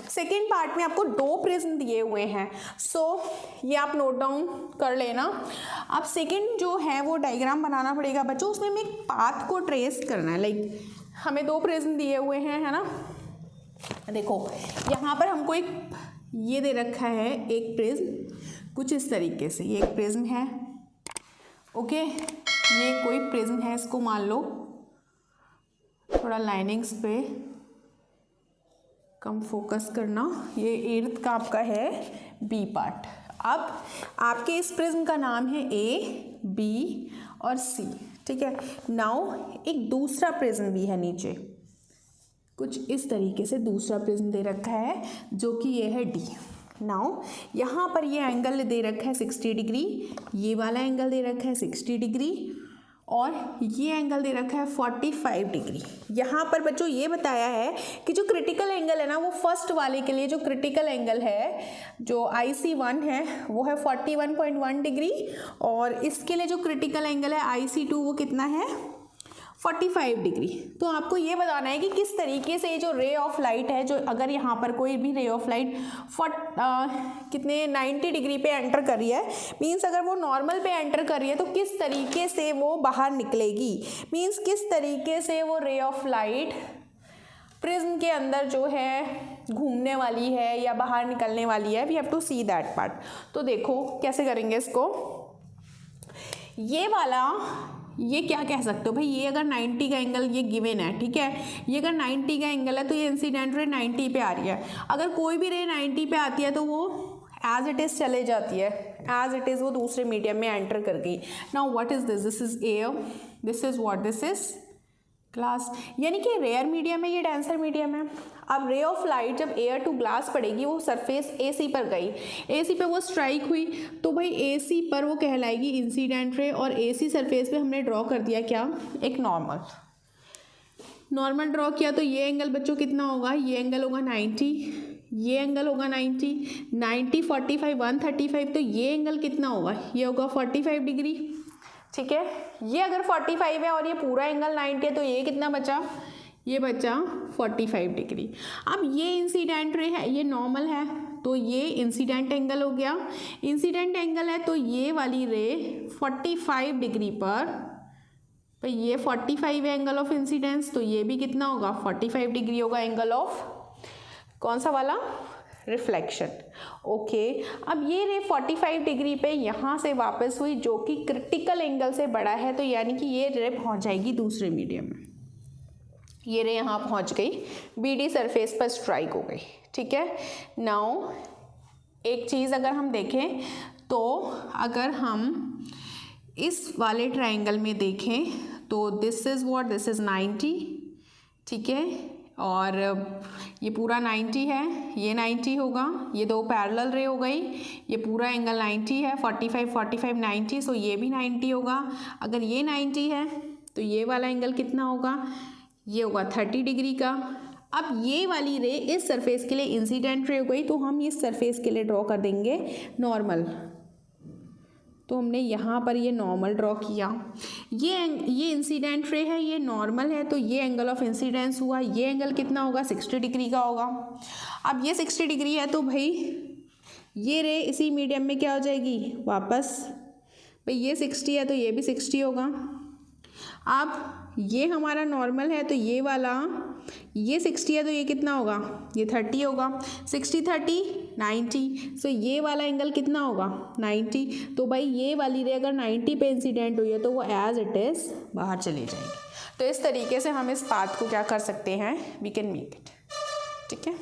Second part में आपको 2 prism दिए हुए हैं, सो ये आप नोट डाउन कर लेना। अब सेकेंड जो है वो डायग्राम बनाना पड़ेगा बच्चों, उसमें हमें एक पाथ को ट्रेस करना है। लाइक हमें 2 प्रिज्म दिए हुए हैं, है ना। देखो यहाँ पर हमको एक ये दे रखा है, एक प्रिज्म कुछ इस तरीके से, ये एक प्रिज्म है, ओके। ये कोई प्रिज्म है, इसको मान लो थोड़ा लाइनिंग्स पे कम फोकस करना। ये 8th का आपका है बी पार्ट। अब आपके इस प्रिज्म का नाम है ए, बी और सी, ठीक है। नाउ एक दूसरा प्रिज्म भी है नीचे, कुछ इस तरीके से दूसरा प्रिज्म दे रखा है जो कि ये है डी। नाउ यहाँ पर ये एंगल दे रखा है 60 डिग्री, ये वाला एंगल दे रखा है 60 डिग्री और ये एंगल दे रखा है 45 डिग्री। यहाँ पर बच्चों ये बताया है कि जो क्रिटिकल एंगल है ना, वो फर्स्ट वाले के लिए जो क्रिटिकल एंगल है, जो IC1 है वो है 41.1 डिग्री और इसके लिए जो क्रिटिकल एंगल है IC2 वो कितना है 45 डिग्री। तो आपको ये बताना है कि किस तरीके से जो रे ऑफ लाइट है, जो अगर यहाँ पर कोई भी रे ऑफ लाइट कितने 90 डिग्री पे एंटर कर रही है, मीन्स अगर वो नॉर्मल पे एंटर कर रही है तो किस तरीके से वो बाहर निकलेगी, मीन्स किस तरीके से वो रे ऑफ लाइट प्रिज्म के अंदर जो है घूमने वाली है या बाहर निकलने वाली है। We have to see that part. तो देखो कैसे करेंगे इसको। ये वाला, ये क्या कह सकते हो भाई, ये अगर 90 का एंगल ये गिवन है, ठीक है, ये अगर 90 का एंगल है तो ये इंसिडेंट रे 90 पे आ रही है। अगर कोई भी रे 90 पे आती है तो वो एज इट इज़ चले जाती है, एज इट इज़ वो दूसरे मीडियम में एंटर कर गई। Now what is this, this is air, this is what, this is glass, यानी कि रेयर मीडियम है, ये डेंसर मीडियम है। अब रे ऑफ लाइट जब एयर टू ग्लास पड़ेगी, वो सरफेस AC पर गई, AC पे वो स्ट्राइक हुई, तो भाई AC पर वो कहलाएगी इंसिडेंट रे और AC सरफेस पे हमने ड्रॉ कर दिया क्या, एक नॉर्मल ड्रॉ किया। तो ये एंगल बच्चों कितना होगा, ये एंगल होगा 90, ये एंगल होगा 90, 90 45 135, तो ये एंगल कितना होगा, ये होगा 45 डिग्री, ठीक है। ये अगर 45 है और ये पूरा एंगल 90 है तो ये कितना बचा, ये बचा 45 डिग्री। अब ये इंसिडेंट रे है, ये नॉर्मल है, तो ये इंसिडेंट एंगल हो गया। इंसिडेंट एंगल है तो ये वाली रे 45 डिग्री पर, तो ये 45 है एंगल ऑफ इंसिडेंस, तो ये भी कितना होगा 45 डिग्री होगा एंगल ऑफ कौन सा वाला, रिफ्लेक्शन, ओके। अब ये रे 45 डिग्री पे यहाँ से वापस हुई जो कि क्रिटिकल एंगल से बड़ा है, तो यानी कि ये रे पहुँच जाएगी दूसरे मीडियम में। ये रे यहाँ पहुँच गई, BD सरफेस पर स्ट्राइक हो गई, ठीक है। नाउ एक चीज़ अगर हम देखें तो अगर हम इस वाले ट्रायंगल में देखें तो this is what, this is 90, ठीक है, और ये पूरा 90 है, ये 90 होगा, ये 2 पैरेलल रे हो गई, ये पूरा एंगल 90 है, 45 45 90, सो ये भी 90 होगा। अगर ये 90 है तो ये वाला एंगल कितना होगा, ये होगा 30 डिग्री का। अब ये वाली रे इस सरफेस के लिए इंसिडेंट रे हो गई, तो हम इस सरफेस के लिए ड्रॉ कर देंगे नॉर्मल। तो हमने यहाँ पर ये नॉर्मल ड्रॉ किया, ये इंसिडेंट रे है, ये नॉर्मल है, तो ये एंगल ऑफ इंसिडेंस हुआ, ये एंगल कितना होगा 60 डिग्री का होगा। अब ये 60 डिग्री है तो भाई ये रे इसी मीडियम में क्या हो जाएगी वापस, भाई ये 60 है तो ये भी 60 होगा। अब ये हमारा नॉर्मल है तो ये वाला, ये 60 है तो ये कितना होगा, ये 30 होगा, 60 30 90, सो ये वाला एंगल कितना होगा 90। तो भाई ये वाली रे अगर 90 पे इंसिडेंट हुई है तो वो एज इट इज़ बाहर चली जाएगी। तो इस तरीके से हम इस पाथ को क्या कर सकते हैं, वी कैन मेक इट, ठीक है।